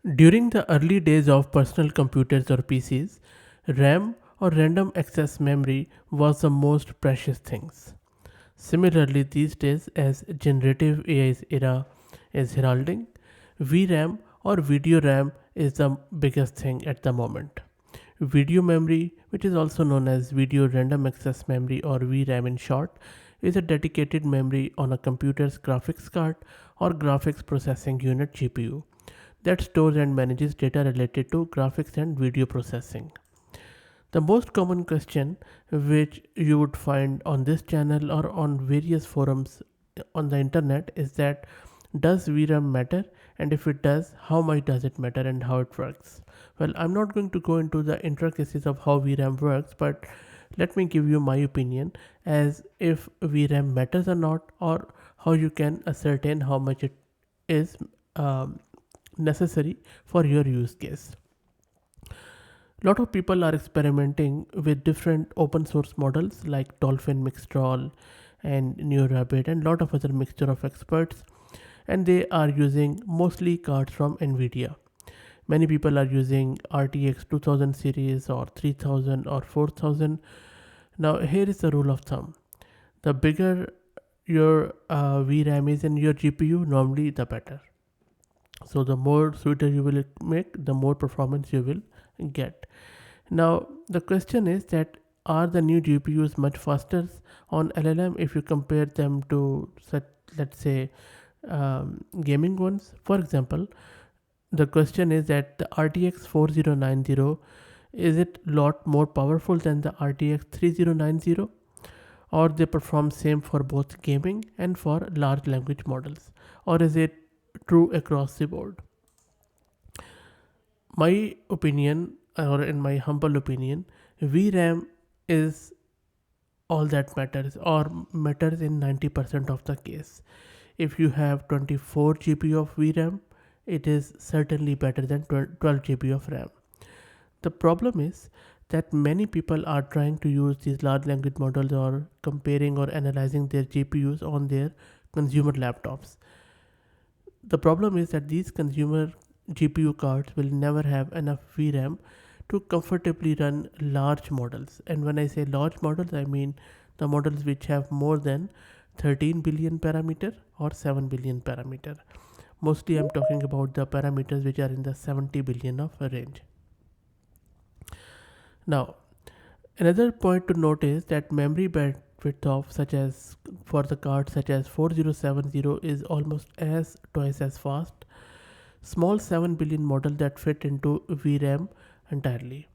During the early days of personal computers or PCs, RAM or random access memory was the most precious things. Similarly, these days, as generative AI's era is heralding, VRAM or video RAM is the biggest thing at the moment. Video memory, which is also known as video random access memory or VRAM in short, is a dedicated memory on a computer's graphics card or graphics processing unit GPU that stores and manages data related to graphics and video processing. The most common question which you would find on this channel or on various forums on the internet is that does VRAM matter, and if it does, how much does it matter and how it works? Well, I'm not going to go into the intricacies of how VRAM works, but let me give you my opinion as if VRAM matters or not, or how you can ascertain how much it is um, necessary for your use case. A lot of people are experimenting with different open source models like Dolphin, Mixtral, and NeoRabbit, and a lot of other mixture of experts, and they are using mostly cards from Nvidia. Many people are using RTX 2000 series or 3000 or 4000. Now, here is the rule of thumb: the bigger your VRAM is in your GPU, normally the better. So, the more sweeter you will make, the more performance you will get. Now, the question is that are the new GPUs much faster on LLM if you compare them to, let's say, gaming ones? For example, the question is that the RTX 4090 is it lot more powerful than the RTX 3090, or they perform same for both gaming and for large language models, or is it true across the board? My opinion, or in my humble opinion, VRAM is all that matters, or matters in 90% of the case. If you have 24 GB of VRAM, it is certainly better than 12 GB of RAM. The problem is that many people are trying to use these large language models or comparing or analyzing their GPUs on their consumer laptops. The problem is that these consumer GPU cards will never have enough VRAM to comfortably run large models. And when I say large models, I mean the models which have more than 13 billion parameter or 7 billion parameter. Mostly I'm talking about the parameters which are in the 70 billion of range. Now, another point to note is that memory bandwidth of such as for the card such as 4070 is almost as twice as fast. Small 7 billion model that fit into VRAM entirely.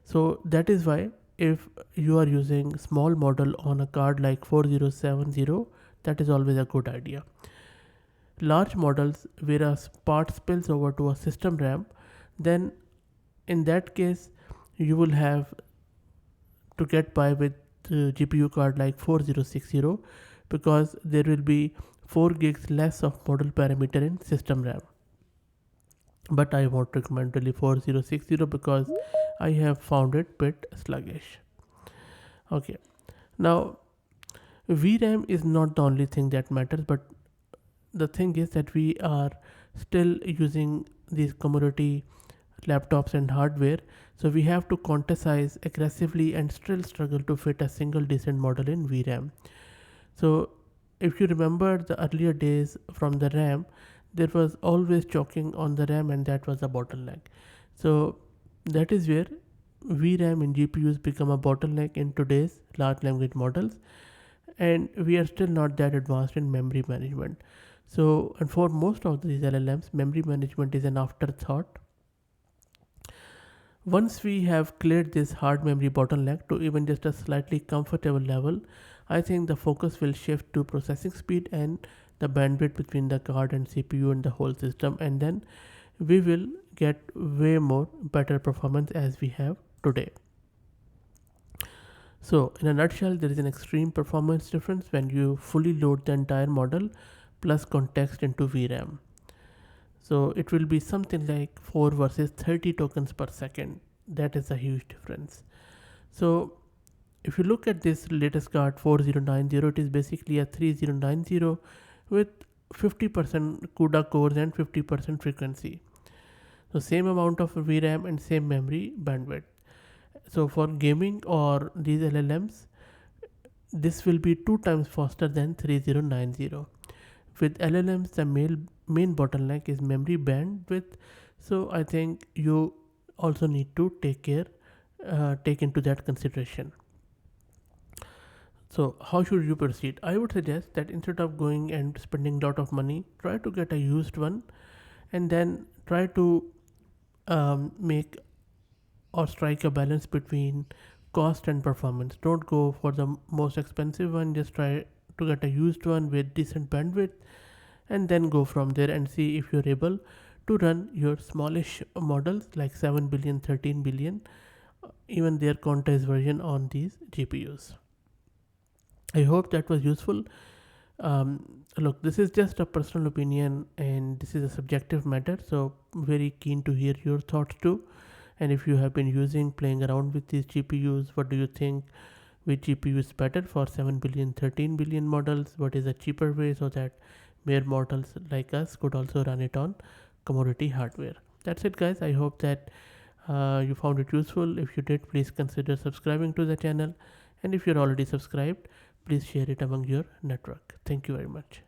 So that is why if you are using small model on a card like 4070, that is always a good idea. Large models where a part spills over to a system RAM, then in that case you will have to get by with GPU card like 4060 because there will be 4 gigs less of model parameter in system RAM. But I won't recommend really 4060 because I have found it bit sluggish. Okay, now VRAM is not the only thing that matters, but the thing is that we are still using these commodity laptops and hardware, so we have to quantize aggressively and still struggle to fit a single decent model in VRAM. So if you remember the earlier days from the RAM, there was always choking on the RAM, and that was a bottleneck. So that is where VRAM in GPUs become a bottleneck in today's large language models, and we are still not that advanced in memory management. So, and for most of these LLMs, memory management is an afterthought. Once we have cleared this hard memory bottleneck to even just a slightly comfortable level, I think the focus will shift to processing speed and the bandwidth between the card and CPU and the whole system, and then we will get way more better performance as we have today. So, in a nutshell, there is an extreme performance difference when you fully load the entire model plus context into VRAM. So, it will be something like 4 versus 30 tokens per second. That is a huge difference. So, if you look at this latest card 4090, it is basically a 3090 with 50% CUDA cores and 50% frequency. So same amount of VRAM and same memory bandwidth. So for gaming or these LLMs, this will be 2 times faster than 3090. With LLMs, the main bottleneck is memory bandwidth. So I think you also need to take into that consideration. So how should you proceed? I would suggest that instead of going and spending a lot of money, try to get a used one, and then try to make or strike a balance between cost and performance. Don't go for the most expensive one, just try to get a used one with decent bandwidth, and then go from there and see if you're able to run your smallish models like 7 billion, 13 billion, even their contest version on these GPUs. I hope that was useful. Look, this is just a personal opinion and this is a subjective matter, so very keen to hear your thoughts too. And if you have been playing around with these GPUs, what do you think? Which GPU is better for 7 billion, 13 billion models? What is a cheaper way so that mere mortals like us could also run it on commodity hardware? That's it, guys. I hope that you found it useful. If you did, please consider subscribing to the channel. And if you're already subscribed, please share it among your network. Thank you very much.